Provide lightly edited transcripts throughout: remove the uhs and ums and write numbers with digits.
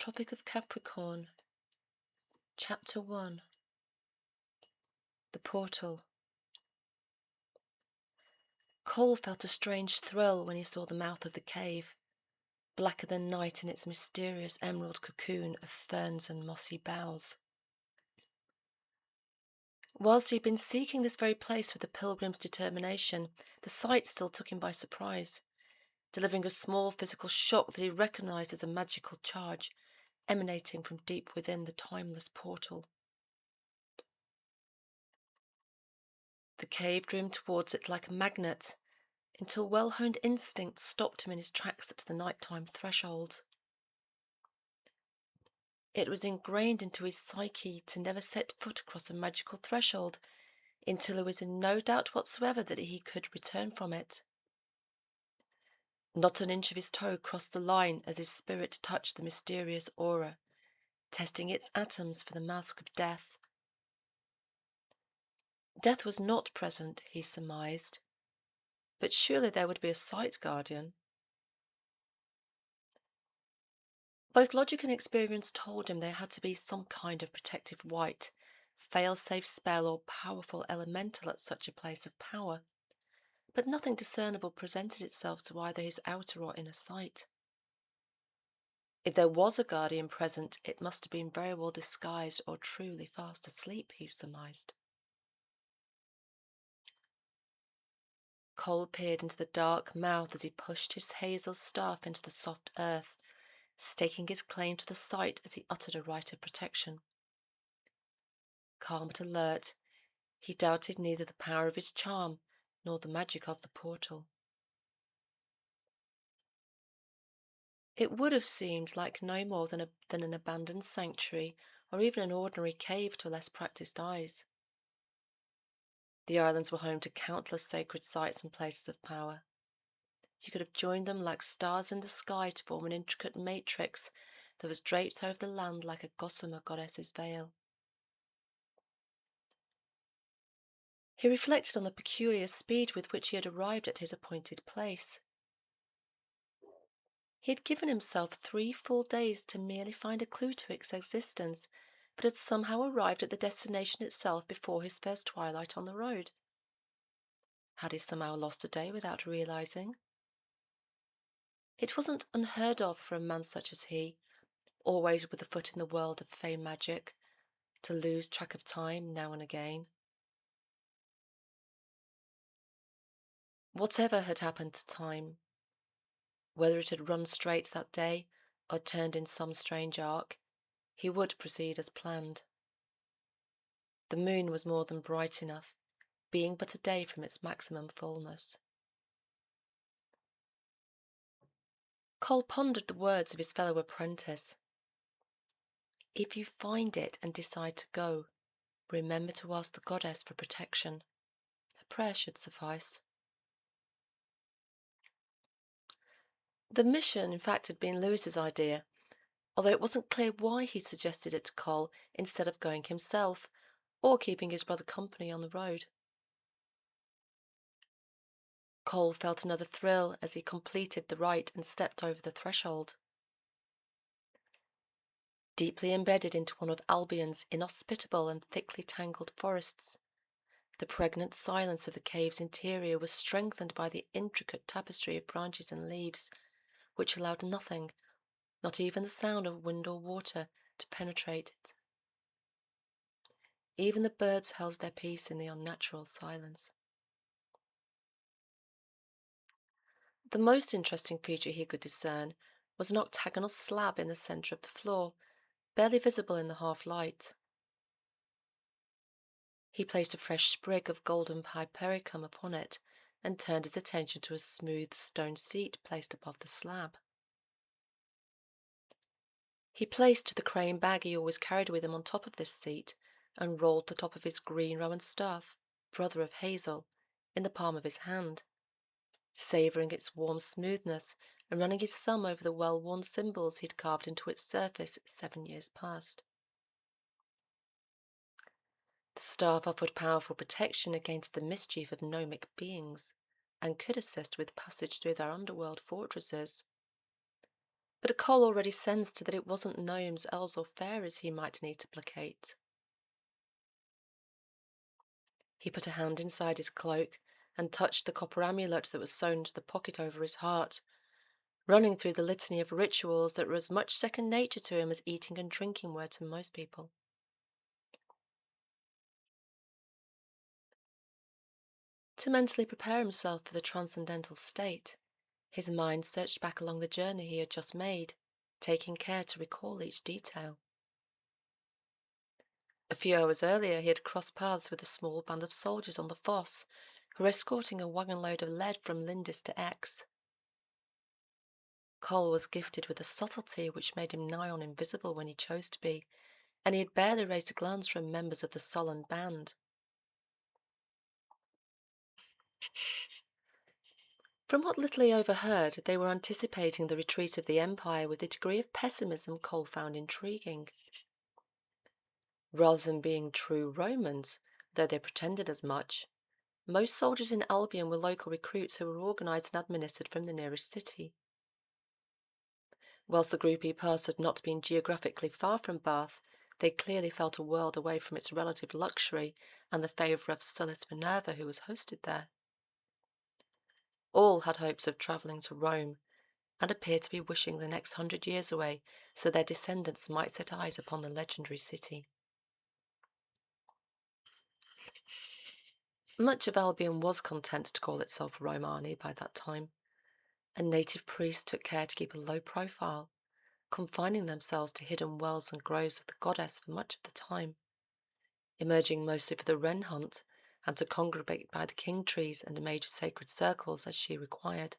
Tropic of Capricorn, Chapter 1. The Portal. Cole felt a strange thrill when he saw the mouth of the cave, blacker than night in its mysterious emerald cocoon of ferns and mossy boughs. Whilst he had been seeking this very place with a pilgrim's determination, the sight still took him by surprise, delivering a small physical shock that he recognized as a magical charge emanating from deep within the timeless portal. The cave drew him towards it like a magnet, until well-honed instinct stopped him in his tracks at the nighttime threshold. It was ingrained into his psyche to never set foot across a magical threshold until he was in no doubt whatsoever that he could return from it. Not an inch of his toe crossed the line as his spirit touched the mysterious aura, testing its atoms for the mask of death. Death was not present, he surmised, but surely there would be a sight guardian. Both logic and experience told him there had to be some kind of protective white, fail-safe spell or powerful elemental at such a place of power, but nothing discernible presented itself to either his outer or inner sight. If there was a guardian present, it must have been very well disguised or truly fast asleep, he surmised. Cole peered into the dark mouth as he pushed his hazel staff into the soft earth, staking his claim to the site as he uttered a rite of protection. Calm but alert, he doubted neither the power of his charm nor the magic of the portal. It would have seemed like no more than an abandoned sanctuary or even an ordinary cave to less practiced eyes. The islands were home to countless sacred sites and places of power. You could have joined them like stars in the sky to form an intricate matrix that was draped over the land like a gossamer goddess's veil. He reflected on the peculiar speed with which he had arrived at his appointed place. He had given himself 3 full days to merely find a clue to its existence, but had somehow arrived at the destination itself before his first twilight on the road. Had he somehow lost a day without realizing? It wasn't unheard of for a man such as he, always with a foot in the world of fey magic, to lose track of time now and again. Whatever had happened to time, whether it had run straight that day or turned in some strange arc, he would proceed as planned. The moon was more than bright enough, being but a day from its maximum fullness. Cole pondered the words of his fellow apprentice. If you find it and decide to go, remember to ask the goddess for protection. A prayer should suffice. The mission, in fact, had been Lewis's idea, although it wasn't clear why he suggested it to Cole instead of going himself, or keeping his brother company on the road. Cole felt another thrill as he completed the rite and stepped over the threshold. Deeply embedded into one of Albion's inhospitable and thickly tangled forests, the pregnant silence of the cave's interior was strengthened by the intricate tapestry of branches and leaves, which allowed nothing, not even the sound of wind or water, to penetrate it. Even the birds held their peace in the unnatural silence. The most interesting feature he could discern was an octagonal slab in the centre of the floor, barely visible in the half-light. He placed a fresh sprig of golden hypericum upon it and turned his attention to a smooth stone seat placed above the slab. He placed the crane bag he always carried with him on top of this seat and rolled the top of his green rowan staff, brother of hazel, in the palm of his hand, savouring its warm smoothness and running his thumb over the well-worn symbols he had carved into its surface 7 years past. The staff offered powerful protection against the mischief of gnomic beings, and could assist with passage through their underworld fortresses. but Cole already sensed that it wasn't gnomes, elves, or fairies he might need to placate. He put a hand inside his cloak and touched the copper amulet that was sewn into the pocket over his heart, running through the litany of rituals that were as much second nature to him as eating and drinking were to most people. To mentally prepare himself for the transcendental state, his mind searched back along the journey he had just made, taking care to recall each detail. A few hours earlier he had crossed paths with a small band of soldiers on the fosse, who were escorting a wagon load of lead from Lindis to Aix. Cole was gifted with a subtlety which made him nigh on invisible when he chose to be, and he had barely raised a glance from members of the sullen band. From what little he overheard, they were anticipating the retreat of the Empire with a degree of pessimism Cole found intriguing. Rather than being true Romans, though they pretended as much, most soldiers in Albion were local recruits who were organised and administered from the nearest city. Whilst the group he passed had not been geographically far from Bath, they clearly felt a world away from its relative luxury and the favour of Sullus Minerva, who was hosted there. All had hopes of travelling to Rome, and appeared to be wishing the next 100 years away so their descendants might set eyes upon the legendary city. Much of Albion was content to call itself Romani by that time, and native priests took care to keep a low profile, confining themselves to hidden wells and groves of the goddess for much of the time, emerging mostly for the wren hunt and to congregate by the king trees and major sacred circles as she required.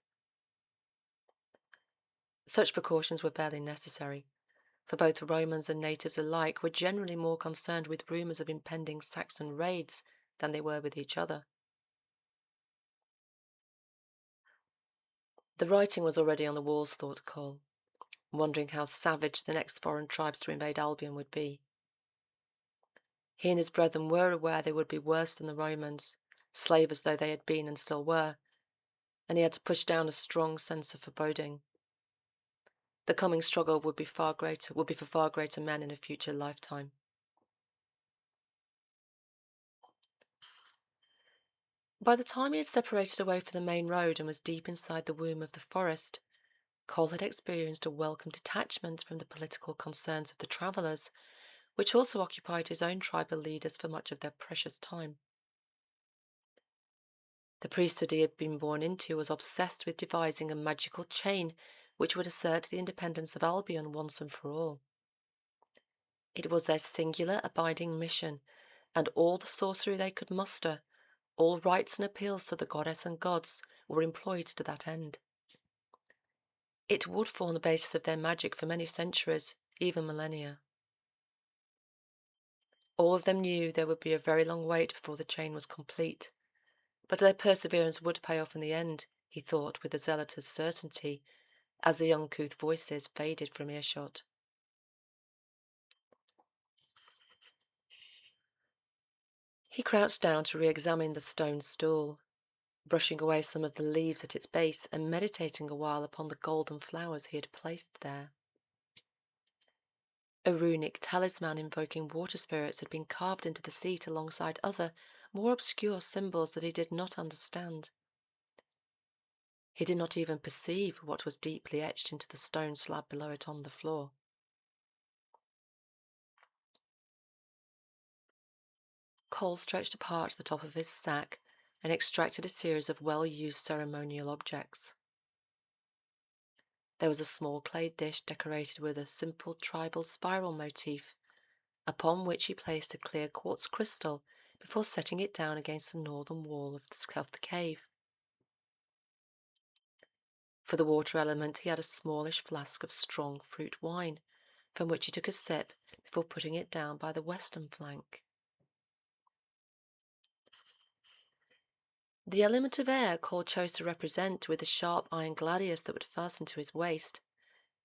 Such precautions were barely necessary, for both Romans and natives alike were generally more concerned with rumours of impending Saxon raids than they were with each other. The writing was already on the walls, thought Cole, wondering how savage the next foreign tribes to invade Albion would be. He and his brethren were aware they would be worse than the Romans, slavers though they had been and still were, and he had to push down a strong sense of foreboding. The coming struggle would be for far greater men in a future lifetime. By the time he had separated away from the main road and was deep inside the womb of the forest, Cole had experienced a welcome detachment from the political concerns of the travellers, which also occupied his own tribal leaders for much of their precious time. The priesthood he had been born into was obsessed with devising a magical chain which would assert the independence of Albion once and for all. It was their singular abiding mission, and all the sorcery they could muster, all rites and appeals to the goddess and gods, were employed to that end. It would form the basis of their magic for many centuries, even millennia. All of them knew there would be a very long wait before the chain was complete, but their perseverance would pay off in the end, he thought with a zealot's certainty, as the uncouth voices faded from earshot. He crouched down to re-examine the stone stool, brushing away some of the leaves at its base and meditating a while upon the golden flowers he had placed there. A runic talisman invoking water spirits had been carved into the seat alongside other, more obscure symbols that he did not understand. He did not even perceive what was deeply etched into the stone slab below it on the floor. Cole stretched apart the top of his sack and extracted a series of well-used ceremonial objects. There was a small clay dish decorated with a simple tribal spiral motif, upon which he placed a clear quartz crystal before setting it down against the northern wall of the cave. For the water element, he had a smallish flask of strong fruit wine, from which he took a sip before putting it down by the western flank. The element of air Cole chose to represent with the sharp iron gladius that would fasten to his waist,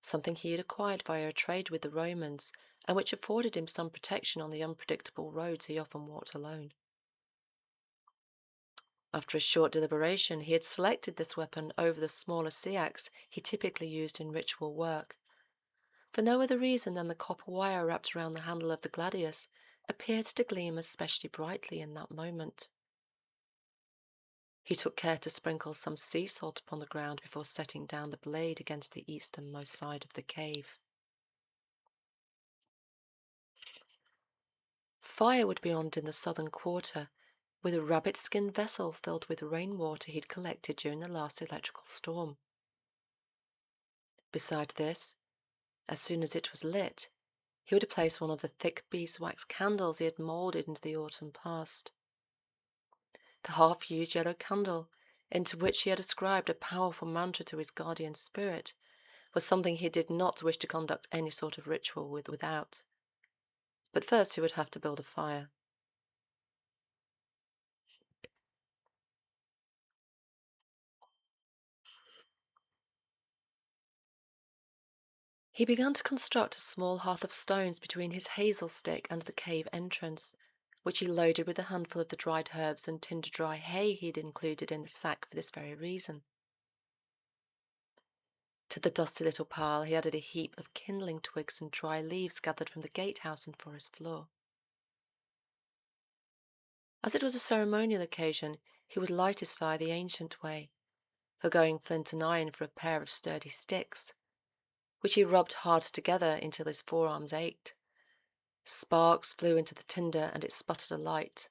something he had acquired via a trade with the Romans, and which afforded him some protection on the unpredictable roads he often walked alone. After a short deliberation, he had selected this weapon over the smaller sea axe he typically used in ritual work, for no other reason than the copper wire wrapped around the handle of the gladius appeared to gleam especially brightly in that moment. He took care to sprinkle some sea salt upon the ground before setting down the blade against the easternmost side of the cave. Fire would be on in the southern quarter, with a rabbit-skin vessel filled with rainwater he'd collected during the last electrical storm. Besides this, as soon as it was lit, he would place one of the thick beeswax candles he had moulded into the autumn past. The half-used yellow candle, into which he had ascribed a powerful mantra to his guardian spirit, was something he did not wish to conduct any sort of ritual without. But first he would have to build a fire. He began to construct a small hearth of stones between his hazel stick and the cave entrance, which he loaded with a handful of the dried herbs and tinder dry hay he had included in the sack for this very reason. To the dusty little pile he added a heap of kindling twigs and dry leaves gathered from the gatehouse and forest floor. As it was a ceremonial occasion, he would light his fire the ancient way, forgoing flint and iron for a pair of sturdy sticks, which he rubbed hard together until his forearms ached. Sparks flew into the tinder and it sputtered alight.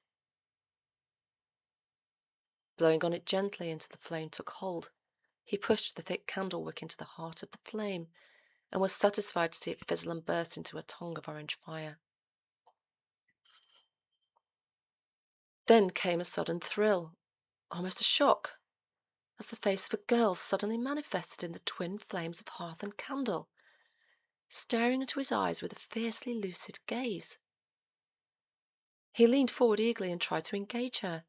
Blowing on it gently until the flame took hold, he pushed the thick candle wick into the heart of the flame and was satisfied to see it fizzle and burst into a tongue of orange fire. Then came a sudden thrill, almost a shock, as the face of a girl suddenly manifested in the twin flames of hearth and candle, staring into his eyes with a fiercely lucid gaze. He leaned forward eagerly and tried to engage her,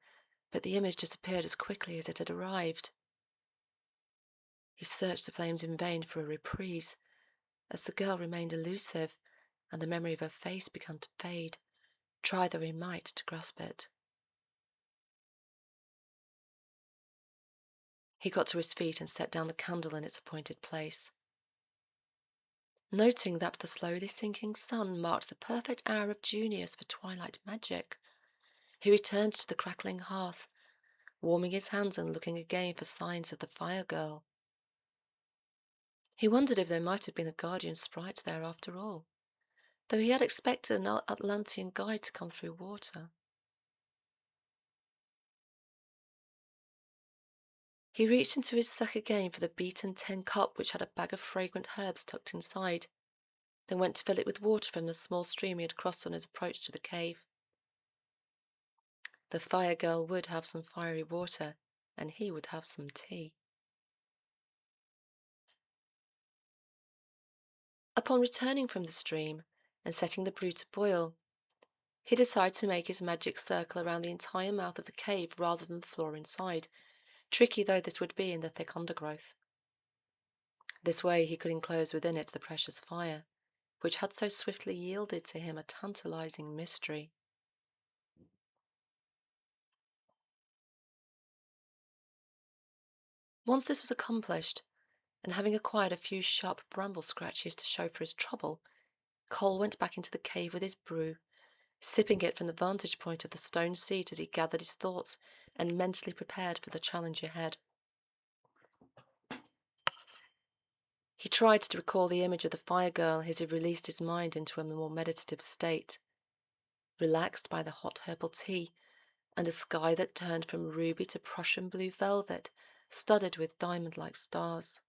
but the image disappeared as quickly as it had arrived. He searched the flames in vain for a reprise, as the girl remained elusive, and the memory of her face began to fade, try though he might to grasp it. He got to his feet and set down the candle in its appointed place. Noting that the slowly sinking sun marked the perfect hour of Junius for twilight magic, he returned to the crackling hearth, warming his hands and looking again for signs of the fire girl. He wondered if there might have been a guardian sprite there after all, though he had expected an Atlantean guide to come through water. He reached into his sack again for the beaten tin cup which had a bag of fragrant herbs tucked inside, then went to fill it with water from the small stream he had crossed on his approach to the cave. The fire girl would have some fiery water, and he would have some tea. Upon returning from the stream and setting the brew to boil, he decided to make his magic circle around the entire mouth of the cave rather than the floor inside, tricky though this would be in the thick undergrowth. This way he could enclose within it the precious fire, which had so swiftly yielded to him a tantalizing mystery. Once this was accomplished, and having acquired a few sharp bramble scratches to show for his trouble, Cole went back into the cave with his brew, sipping it from the vantage point of the stone seat as he gathered his thoughts and mentally prepared for the challenge ahead. He tried to recall the image of the fire girl as he released his mind into a more meditative state, relaxed by the hot herbal tea and a sky that turned from ruby to Prussian blue velvet, studded with diamond-like stars.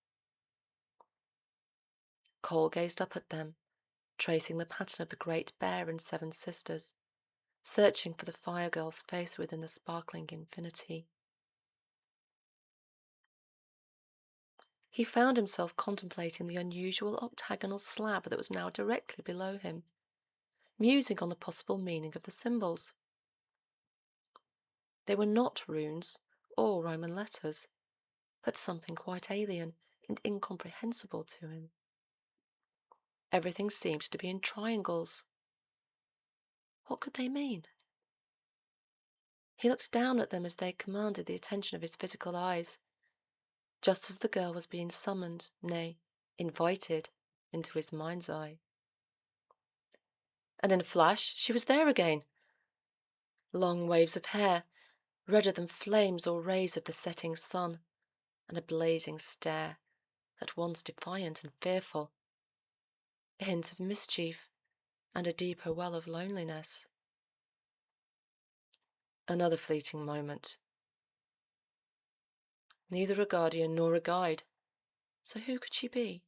Cole gazed up at them, tracing the pattern of the Great Bear and Seven Sisters, searching for the fire girl's face within the sparkling infinity. He found himself contemplating the unusual octagonal slab that was now directly below him, musing on the possible meaning of the symbols. They were not runes or Roman letters, but something quite alien and incomprehensible to him. Everything seemed to be in triangles. What could they mean? He looked down at them as they commanded the attention of his physical eyes, just as the girl was being summoned, nay, invited, into his mind's eye. And in a flash she was there again. Long waves of hair, redder than flames or rays of the setting sun, and a blazing stare, at once defiant and fearful. A hint of mischief, and a deeper well of loneliness. Another fleeting moment. Neither a guardian nor a guide. So who could she be?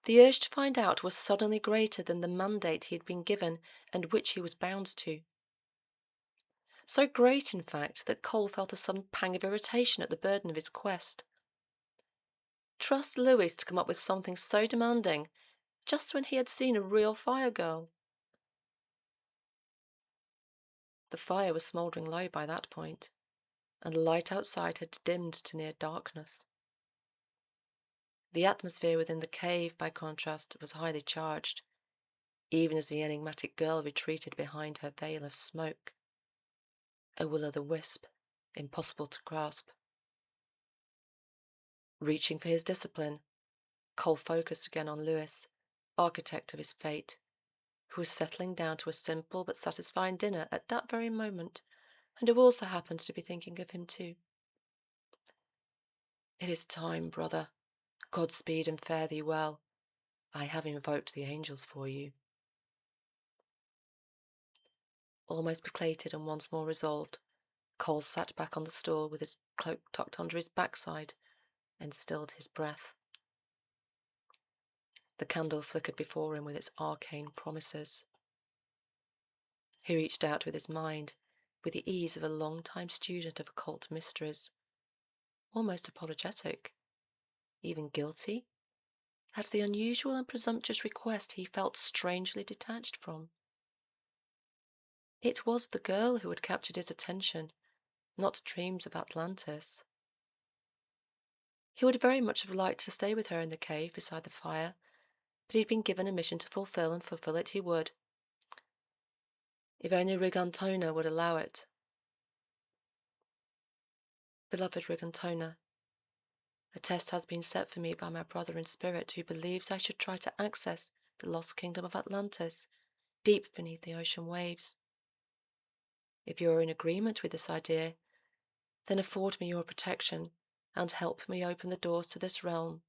The urge to find out was suddenly greater than the mandate he had been given and which he was bound to. So great, in fact, that Cole felt a sudden pang of irritation at the burden of his quest. Trust Lewis to come up with something so demanding, just when he had seen a real fire girl. The fire was smouldering low by that point, and the light outside had dimmed to near darkness. The atmosphere within the cave, by contrast, was highly charged, even as the enigmatic girl retreated behind her veil of smoke. A will-o'-the-wisp, impossible to grasp. Reaching for his discipline, Cole focused again on Lewis, architect of his fate, who was settling down to a simple but satisfying dinner at that very moment, and who also happened to be thinking of him too. It is time, brother. Godspeed and fare thee well. I have invoked the angels for you. Almost placated and once more resolved, Cole sat back on the stool with his cloak tucked under his backside and stilled his breath. The candle flickered before him with its arcane promises. He reached out with his mind, with the ease of a long-time student of occult mysteries, almost apologetic, even guilty, at the unusual and presumptuous request he felt strangely detached from. It was the girl who had captured his attention, not dreams of Atlantis. He would very much have liked to stay with her in the cave beside the fire, but he'd been given a mission to fulfill, and fulfill it he would. If only Rigantona would allow it. Beloved Rigantona, a test has been set for me by my brother in spirit, who believes I should try to access the lost kingdom of Atlantis, deep beneath the ocean waves. If you are in agreement with this idea, then afford me your protection, and help me open the doors to this realm.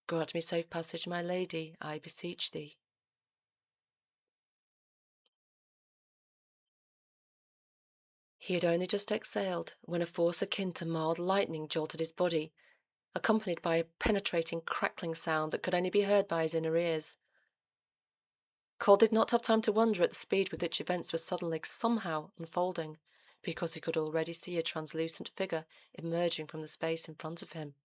Grant me safe passage, my lady, I beseech thee. He had only just exhaled when a force akin to mild lightning jolted his body, accompanied by a penetrating crackling sound that could only be heard by his inner ears. Cole did not have time to wonder at the speed with which events were suddenly somehow unfolding, because he could already see a translucent figure emerging from the space in front of him.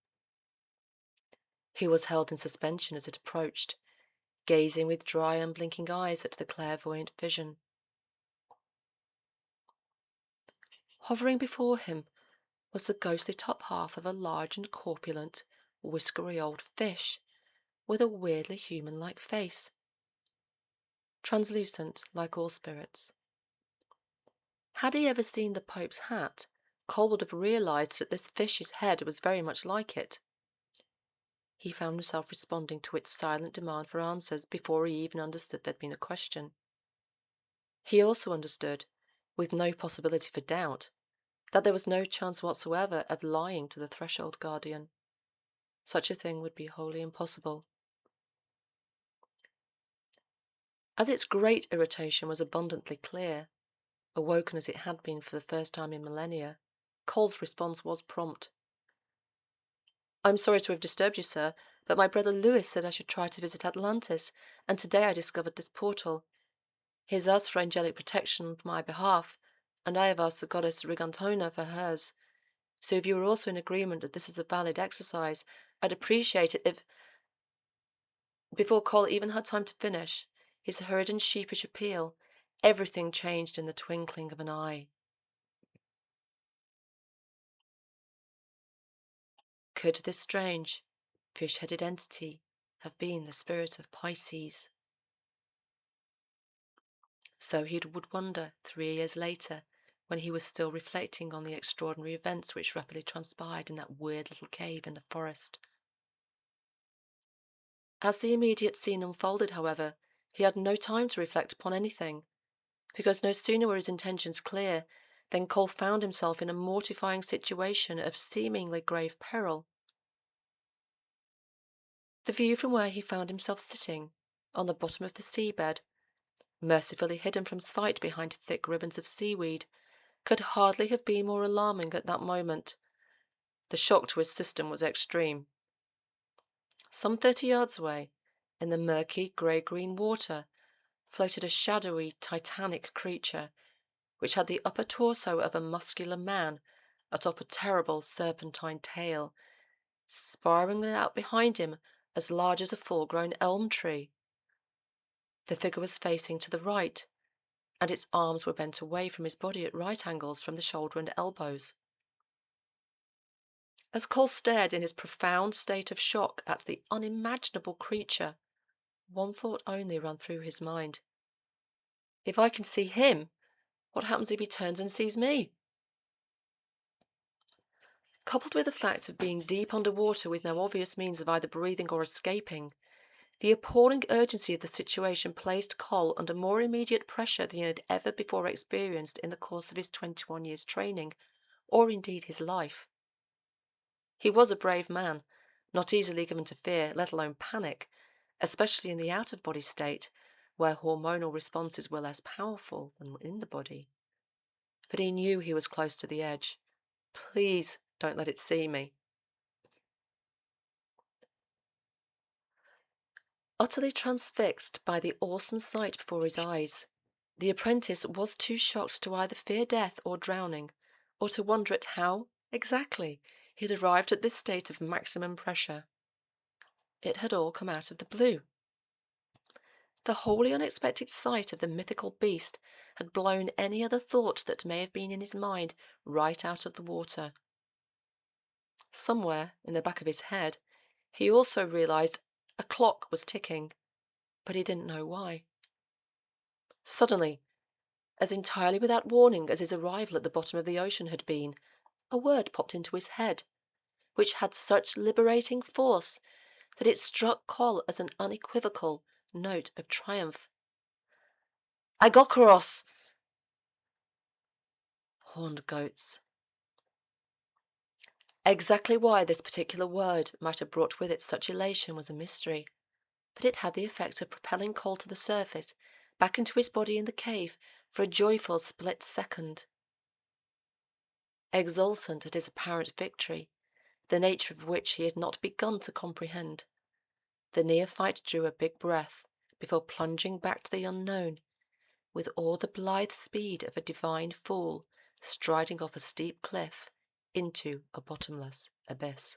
He was held in suspension as it approached, gazing with dry, unblinking eyes at the clairvoyant vision. Hovering before him was the ghostly top half of a large and corpulent, whiskery old fish, with a weirdly human-like face. Translucent, like all spirits. Had he ever seen the Pope's hat, Cole would have realized that this fish's head was very much like it. He found himself responding to its silent demand for answers before he even understood there'd been a question. He also understood, with no possibility for doubt, that there was no chance whatsoever of lying to the Threshold Guardian. Such a thing would be wholly impossible. As its great irritation was abundantly clear, awoken as it had been for the first time in millennia, Cole's response was prompt. I'm sorry to have disturbed you, sir, but my brother Lewis said I should try to visit Atlantis, and today I discovered this portal. He has asked for angelic protection on my behalf, and I have asked the goddess Rigantona for hers. So if you are also in agreement that this is a valid exercise, I'd appreciate it if... Before Cole even had time to finish, his hurried and sheepish appeal, everything changed in the twinkling of an eye. Could this strange, fish-headed entity have been the spirit of Pisces? So he would wonder 3 years later, when he was still reflecting on the extraordinary events which rapidly transpired in that weird little cave in the forest. As the immediate scene unfolded, however, he had no time to reflect upon anything, because no sooner were his intentions clear than Cole found himself in a mortifying situation of seemingly grave peril. The view from where he found himself sitting, on the bottom of the seabed, mercifully hidden from sight behind thick ribbons of seaweed, could hardly have been more alarming at that moment. The shock to his system was extreme. Some 30 yards away, in the murky grey-green water, floated a shadowy, titanic creature, which had the upper torso of a muscular man atop a terrible serpentine tail, spiraling out behind him as large as a full-grown elm tree. The figure was facing to the right, and its arms were bent away from his body at right angles from the shoulder and elbows. As Cole stared in his profound state of shock at the unimaginable creature, one thought only ran through his mind. If I can see him, what happens if he turns and sees me? Coupled with the fact of being deep under water with no obvious means of either breathing or escaping, the appalling urgency of the situation placed Cole under more immediate pressure than he had ever before experienced in the course of his 21 years' training, or indeed his life. He was a brave man, not easily given to fear, let alone panic, especially in the out-of-body state, where hormonal responses were less powerful than in the body. But he knew he was close to the edge. Please don't let it see me. Utterly transfixed by the awesome sight before his eyes, the apprentice was too shocked to either fear death or drowning, or to wonder at how, exactly, he had arrived at this state of maximum pressure. It had all come out of the blue. The wholly unexpected sight of the mythical beast had blown any other thought that may have been in his mind right out of the water. Somewhere in the back of his head, he also realized a clock was ticking, but he didn't know why. Suddenly, as entirely without warning as his arrival at the bottom of the ocean had been, a word popped into his head, which had such liberating force that it struck Cole as an unequivocal note of triumph. "Agokaros!" Horned goats. Exactly why this particular word might have brought with it such elation was a mystery, but it had the effect of propelling Cole to the surface, back into his body in the cave, for a joyful split second. Exultant at his apparent victory, the nature of which he had not begun to comprehend, the neophyte drew a big breath before plunging back to the unknown, with all the blithe speed of a divine fool striding off a steep cliff into a bottomless abyss.